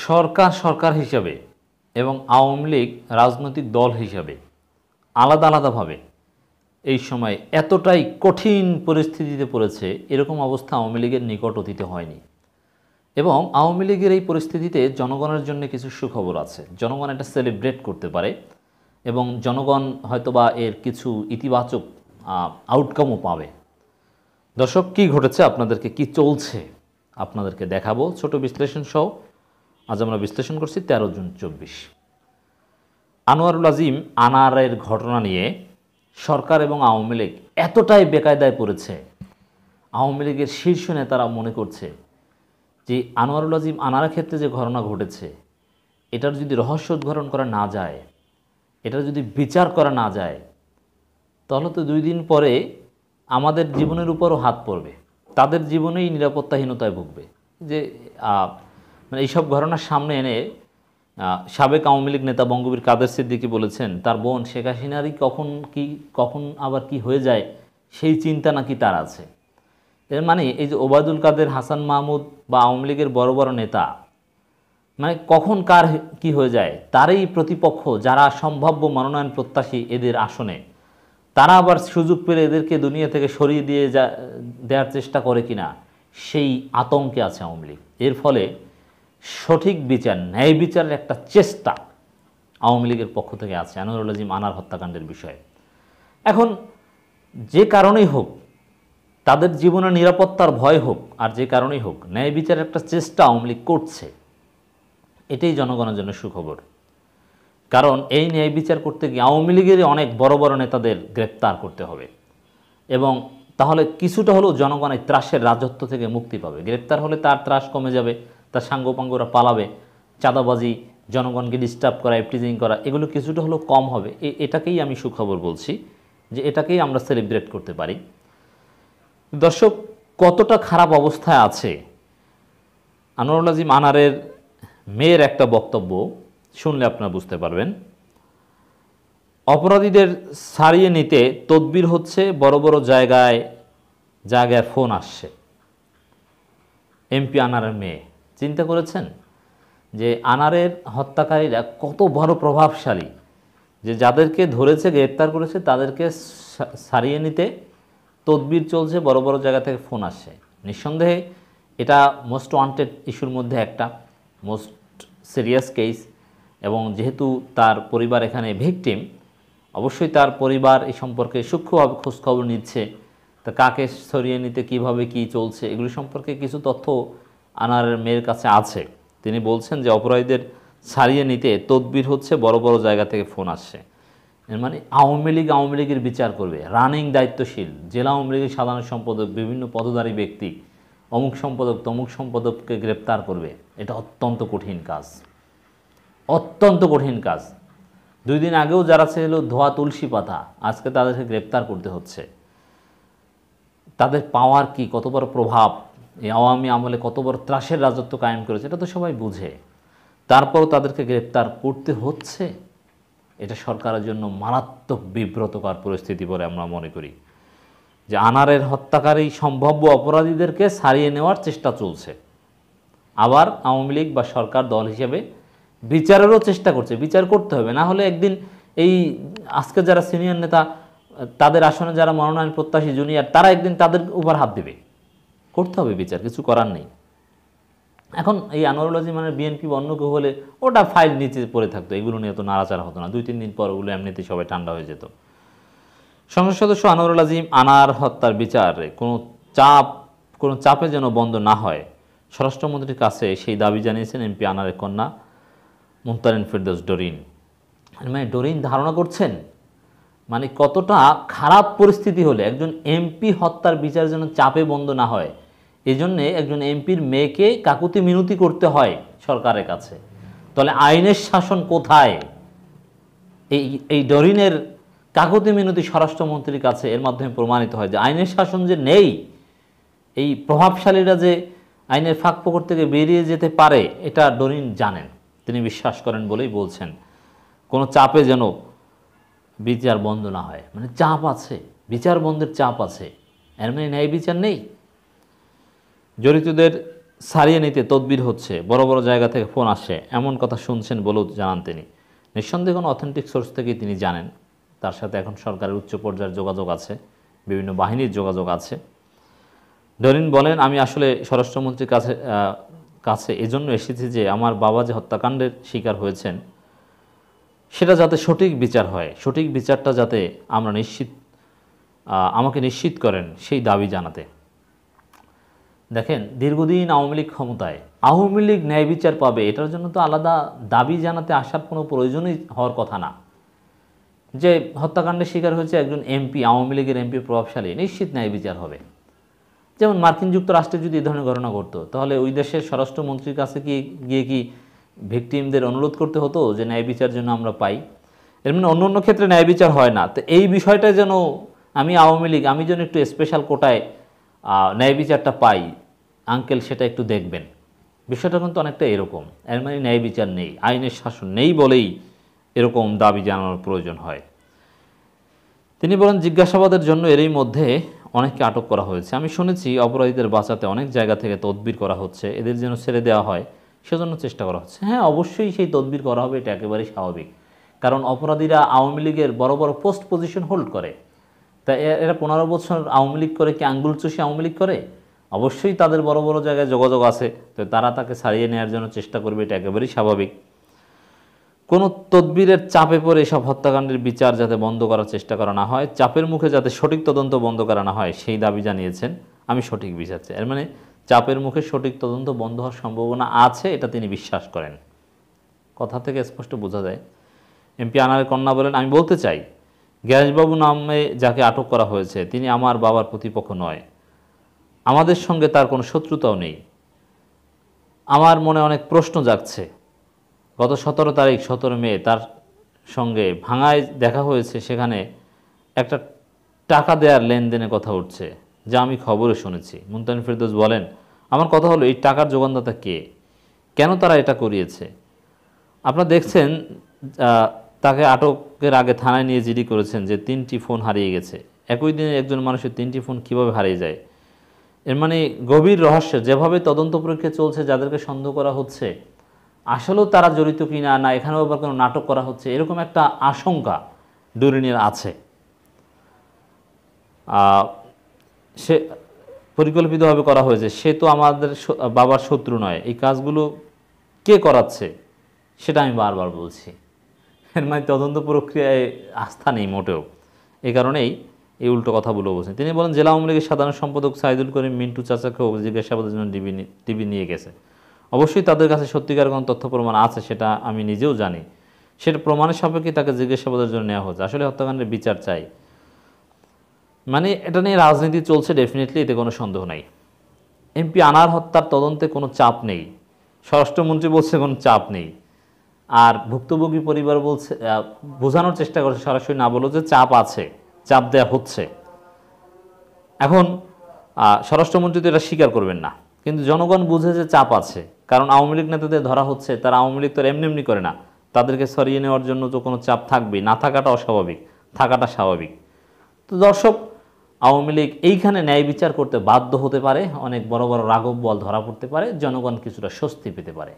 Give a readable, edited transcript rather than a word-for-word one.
সরকার সরকার হিসাবে এবং আওয়ামী লীগ রাজনৈতিক দল হিসাবে আলাদা আলাদাভাবে এই সময় এতটাই কঠিন পরিস্থিতিতে পড়েছে, এরকম অবস্থা আওয়ামী লীগের নিকট অতীতে হয়নি। এবং আওয়ামী লীগের এই পরিস্থিতিতে জনগণের জন্য কিছু সুখবর আছে। জনগণ এটা সেলিব্রেট করতে পারে এবং জনগণ হয়তোবা এর কিছু ইতিবাচক আউটকামও পাবে। দর্শক, কী ঘটেছে, আপনাদেরকে কি চলছে আপনাদেরকে দেখাবো ছোট বিশ্লেষণ সহ। আজ আমরা বিশ্লেষণ করছি 13 জুন 24। আনোয়ারুল আজিম আনারের ঘটনা নিয়ে সরকার এবং আওয়ামী লীগ এতটাই বেকায়দায় পড়েছে, আওয়ামী লীগের শীর্ষ নেতারা মনে করছে যে আনোয়ারুল আজিম আনারের ক্ষেত্রে যে ঘটনা ঘটেছে, এটার যদি রহস্য উদ্ঘাটন করা না যায়, এটার যদি বিচার করা না যায়, তাহলে তো 2 দিন পরে আমাদের জীবনের উপরও হাত পড়বে, তাদের জীবনেই নিরাপত্তাহীনতায় ভুগবে। যে মানে এইসব ঘটনার সামনে এনে সাবেক আওয়ামী লীগ নেতা বঙ্গবীর কাদের সিদ্দিকী বলেছেন তার বোন শেখ হাসিনারই কখন আবার কি হয়ে যায় সেই চিন্তা নাকি তার আছে। এর মানে এই যে ওবায়দুল কাদের, হাসান মাহমুদ বা আওয়ামী লীগের বড় বড় নেতা, মানে কখন কার কি হয়ে যায়, তারই প্রতিপক্ষ যারা সম্ভাব্য মনোনয়ন প্রত্যাশী এদের আসনে, তারা আবার সুযোগ পেলে এদেরকে দুনিয়া থেকে সরিয়ে দিয়ে দেওয়ার চেষ্টা করে কিনা সেই আতঙ্কে আছে আওয়ামী লীগ। এর ফলে সঠিক বিচার, ন্যায় বিচারের একটা চেষ্টা আওয়ামী লীগের পক্ষ থেকে আছে আনোয়ারুল আজিম আনার হত্যাকাণ্ডের বিষয়ে। এখন যে কারণেই হোক, তাদের জীবনের নিরাপত্তার ভয় হোক আর যে কারণেই হোক, ন্যায় বিচারের একটা চেষ্টা আওয়ামী লীগ করছে, এটাই জনগণের জন্য সুখবর। কারণ এই ন্যায় বিচার করতে গিয়ে আওয়ামী লীগেরই অনেক বড় বড় নেতাদের গ্রেপ্তার করতে হবে এবং তাহলে কিছুটা হলেও জনগণ এই ত্রাসের রাজত্ব থেকে মুক্তি পাবে। গ্রেপ্তার হলে তার ত্রাস কমে যাবে, তার সাঙ্গপাঙ্গরা পালাবে, চাঁদাবাজি, জনগণকে ডিস্টার্ব করা, এফটিজিং করা, এগুলো কিছুটা হলেও কম হবে। এটাকেই আমি সুখবর বলছি, যে এটাকেই আমরা সেলিব্রেট করতে পারি। দর্শক, কতটা খারাপ অবস্থায় আছে আনোয়ারুল আজিম আনারের মেয়ের একটা বক্তব্য শুনলে আপনারা বুঝতে পারবেন। অপরাধীদের ছাড়িয়ে নিতে তদবির হচ্ছে, বড় বড় জায়গায় জায়গায় ফোন আসছে। এমপি আনারের মেয়ে, চিন্তা করেছেন যে আনারের হত্যাকারীরা কত বড় প্রভাবশালী, যে যাদেরকে ধরেছে, গ্রেপ্তার করেছে, তাদেরকে ছাড়িয়ে নিতে তদবির চলছে, বড় বড় জায়গা থেকে ফোন আসছে। নিঃসন্দেহে এটা মোস্ট ওয়ান্টেড ইস্যুর মধ্যে একটা, মোস্ট সিরিয়াস কেস। এবং যেহেতু তার পরিবার এখানে ভিকটিম, অবশ্যই তার পরিবার এই সম্পর্কে সূক্ষ্মভাবে খোঁজখবর নিচ্ছে। তা কাকে সরিয়ে নিতে কিভাবে কি চলছে, এগুলি সম্পর্কে কিছু তথ্য আনারের মেয়ের কাছে আছে। তিনি বলছেন যে অপরাধীদের ছাড়িয়ে নিতে তদবির হচ্ছে, বড় বড় জায়গা থেকে ফোন আসছে। এর মানে আওয়ামী লীগের বিচার করবে, রানিং দায়িত্বশীল জেলা আওয়ামী লীগের সাধারণ সম্পাদক, বিভিন্ন পদধারী ব্যক্তি, অমুক সম্পাদক তমুক সম্পাদককে গ্রেপ্তার করবে। এটা অত্যন্ত কঠিন কাজ, অত্যন্ত কঠিন কাজ। 2 দিন আগেও যারা ছিল ধোয়া তুলসী পাতা, আজকে তাদেরকে গ্রেপ্তার করতে হচ্ছে। তাদের পাওয়ার কি, কত বড় প্রভাব, এই আওয়ামী আমলে কত বড় ত্রাসের রাজত্ব কায়েম করেছে, এটা তো সবাই বুঝে। তারপরও তাদেরকে গ্রেপ্তার করতে হচ্ছে। এটা সরকারের জন্য মারাত্মক বিব্রতকর পরিস্থিতি বলে আমরা মনে করি। যে আনারের হত্যাকারী সম্ভাব্য অপরাধীদেরকে ছাড়িয়ে নেওয়ার চেষ্টা চলছে, আবার আওয়ামী লীগ বা সরকার দল হিসেবে বিচারেরও চেষ্টা করছে। বিচার করতে হবে, না হলে একদিন এই আজকে যারা সিনিয়র নেতা, তাদের আসনে যারা মনোনয়ন প্রত্যাশী জুনিয়র, তারা একদিন তাদের উপর হাত দেবে। করতে হবে বিচার, কিছু করার নেই। এখন এই আনোয়ারুল আজিম মানে বিএনপি বা অন্য কেউ হলে ওটা ফাইল নিচে পড়ে থাকতো, এগুলো নিয়ে তো নাড়াচাড়া হতো না, 2-3 দিন পর ওগুলো এমনিতেই সবাই ঠান্ডা হয়ে যেত। সংসদ সদস্য আনোয়ারুল আজিম আনার হত্যার বিচারে কোনো চাপে যেন বন্ধ না হয়, স্বরাষ্ট্রমন্ত্রীর কাছে সেই দাবি জানিয়েছেন এমপি আনারের কন্যা মুনতারিন ফেরদৌস ডরিন। মানে ডরিন ধারণা করছেন মানে কতটা খারাপ পরিস্থিতি হলে একজন এমপি হত্যার বিচার যেন চাপে বন্ধ না হয়, এই জন্যে একজন এমপির মেয়েকে কাকুতি মিনতি করতে হয় সরকারের কাছে। তাহলে আইনের শাসন কোথায়? এই ডরিনের কাকুতি মিনতি স্বরাষ্ট্রমন্ত্রীর কাছে, এর মাধ্যমে প্রমাণিত হয় যে আইনের শাসন যে নেই। এই প্রভাবশালীরা যে আইনের ফাঁক ফোকর থেকে বেরিয়ে যেতে পারে, এটা ডরিন জানেন, তিনি বিশ্বাস করেন বলেই বলছেন কোনো চাপে যেন বিচার বন্ধ না হয়। মানে চাপ আছে, বিচার বন্ধের চাপ আছে, এর মানে ন্যায় বিচার নেই। জড়িতদের সারিয়ে নিতে তদবির হচ্ছে, বড় বড় জায়গা থেকে ফোন আসে, এমন কথা শুনছেন বলেও জানান তিনি। নিঃসন্দেহে কোনো অথেন্টিক সোর্স থেকেই তিনি জানেন। তার সাথে এখন সরকারের উচ্চ পর্যায়ের যোগাযোগ আছে, বিভিন্ন বাহিনীর যোগাযোগ আছে। ডরিন বলেন, আমি আসলে স্বরাষ্ট্রমন্ত্রীর কাছে এজন্য এসেছি যে আমার বাবা যে হত্যাকাণ্ডের শিকার হয়েছেন সেটা যাতে সঠিক বিচার হয়, সঠিক বিচারটা যাতে আমরা আমাকে নিশ্চিত করেন সেই দাবি জানাতে। দেখেন, দীর্ঘদিন আওয়ামী লীগ ক্ষমতায়, আওয়ামী লীগ ন্যায় বিচার পাবে এটার জন্য তো আলাদা দাবি জানাতে আসার কোনো প্রয়োজনই হওয়ার কথা না। যে হত্যাকাণ্ডের শিকার হয়েছে একজন এমপি, আওয়ামী লীগের এমপি প্রভাবশালী, নিশ্চিত ন্যায় বিচার হবে। যেমন মার্কিন যুক্তরাষ্ট্রে যদি এই ধরনের ঘটনা ঘটতো তাহলে ওই দেশের স্বরাষ্ট্রমন্ত্রীর কাছে গিয়ে কি ভিকটিমদের অনুরোধ করতে হতো যে ন্যায় বিচার জন্য আমরা পাই? এর মানে অন্য অন্য ক্ষেত্রে ন্যায় বিচার হয় না, তো এই বিষয়টা যেন আমি আওয়ামী লীগ, আমি যেন একটু স্পেশাল কোটায় ন্যায় বিচারটা পাই, আঙ্কেল সেটা একটু দেখবেন। বিষয়টা কিন্তু অনেকটা এরকম। এর মানে ন্যায় বিচার নেই, আইনের শাসন নেই বলেই এরকম দাবি জানানোর প্রয়োজন হয়। তিনি বলেন, জিজ্ঞাসাবাদের জন্য এরই মধ্যে অনেককে আটক করা হয়েছে। আমি শুনেছি অপরাধীদের বাঁচাতে অনেক জায়গা থেকে তদবির করা হচ্ছে, এদের যেন ছেড়ে দেওয়া হয় সেজন্য চেষ্টা করা হচ্ছে। হ্যাঁ, অবশ্যই সেই তদবির করা হবে, এটা একেবারেই স্বাভাবিক। কারণ অপরাধীরা আওয়ামী লীগের বড় বড় পোস্ট পজিশন হোল্ড করে, তা এরা 15 বছর আওয়ামী লীগ করে কি আঙ্গুল চুষে আওয়ামী লীগ করে? অবশ্যই তাদের বড় বড় জায়গায় যোগাযোগ আছে, তো তারা তাকে ছাড়িয়ে নেওয়ার জন্য চেষ্টা করবে, এটা একেবারেই স্বাভাবিক। কোনো তদবিরের চাপে পড়ে এসব হত্যাকাণ্ডের বিচার যাতে বন্ধ করার চেষ্টা করা না হয়, চাপের মুখে যাতে সঠিক তদন্ত বন্ধ করা না হয় সেই দাবি জানিয়েছেন। আমি সঠিক বিচার চাই, এর মানে চাপের মুখে সঠিক তদন্ত বন্ধ হওয়ার সম্ভাবনা আছে, এটা তিনি বিশ্বাস করেন। কথা থেকে স্পষ্ট বোঝা যায়। এমপি আনারের কন্যা বলেন, আমি বলতে চাই গ্যাসবাবু নামে যাকে আটক করা হয়েছে তিনি আমার বাবার প্রতিপক্ষ নয়, আমাদের সঙ্গে তার কোনো শত্রুতাও নেই। আমার মনে অনেক প্রশ্ন জাগছে। গত 17 তারিখ 17 মে তার সঙ্গে ভাঙায় দেখা হয়েছে, সেখানে একটা টাকা দেওয়ার লেনদেনের কথা উঠছে, যা আমি খবরে শুনেছি। মুনতাহিন ফেরদৌস বলেন, আমার কথা হলো এই টাকার যোগানদাতা কে, কেন তারা এটা করিয়েছে? আপনারা দেখছেন তাকে আটকের আগে থানায় নিয়ে জিডি করেছেন যে 3টি ফোন হারিয়ে গেছে। একই দিনে একজন মানুষের 3টি ফোন কিভাবে হারিয়ে যায়? এর মানে গভীর রহস্য। যেভাবে তদন্ত প্রক্রিয়া চলছে, যাদেরকে সন্দেহ করা হচ্ছে আসলেও তারা জড়িত কি না, না এখানেও আবার কোনো নাটক করা হচ্ছে, এরকম একটা আশঙ্কা ডরিনের আছে। সে পরিকল্পিতভাবে করা হয়েছে, সে তো আমাদের বাবার শত্রু নয়। এই কাজগুলো কে করাচ্ছে সেটা আমি বারবার বলছি। এর মানে তদন্ত প্রক্রিয়ায় আস্থা নেই মোটেও, এই কারণেই এই উল্টো কথাগুলো বলছেন। তিনি বলেন, জেলা আওয়ামী লীগের সাধারণ সম্পাদক সাইদুল করিম মিন্টু চাচাকেও জিজ্ঞাসাবাদের জন্য ডিবি নিয়ে গেছে। অবশ্যই তাদের কাছে সত্যিকার কোনো তথ্য প্রমাণ আছে, সেটা আমি নিজেও জানি। সেটা প্রমাণের সাপেক্ষে তাকে জিজ্ঞাসাবাদের জন্য নেওয়া হচ্ছে। আসলে হত্যাকাণ্ডের বিচার চাই, মানে এটা নিয়ে রাজনীতি চলছে, ডেফিনেটলি এতে কোনো সন্দেহ নাই। এমপি আনার হত্যার তদন্তে কোনো চাপ নেই, স্বরাষ্ট্রমন্ত্রী বলছে কোনো চাপ নেই, আর ভুক্তভোগী পরিবার বলছে, বোঝানোর চেষ্টা করছে সরাসরি না বলো যে চাপ আছে, চাপ দেয়া হচ্ছে। এখন স্বরাষ্ট্রমন্ত্রী তো এটা স্বীকার করবেন না, কিন্তু জনগণ বুঝে যে চাপ আছে, কারণ আওয়ামী লীগ নেতাদের ধরা হচ্ছে। তারা আওয়ামী লীগ তো এমনি এমনি করে না, তাদেরকে সরিয়ে নেওয়ার জন্য তো কোনো চাপ থাকবেই, না থাকাটা অস্বাভাবিক, থাকাটা স্বাভাবিক। তো দর্শক, আওয়ামী লীগ এইখানে ন্যায় বিচার করতে বাধ্য হতে পারে, অনেক বড় বড় রাঘব বল ধরা পড়তে পারে, জনগণ কিছুটা স্বস্তি পেতে পারে।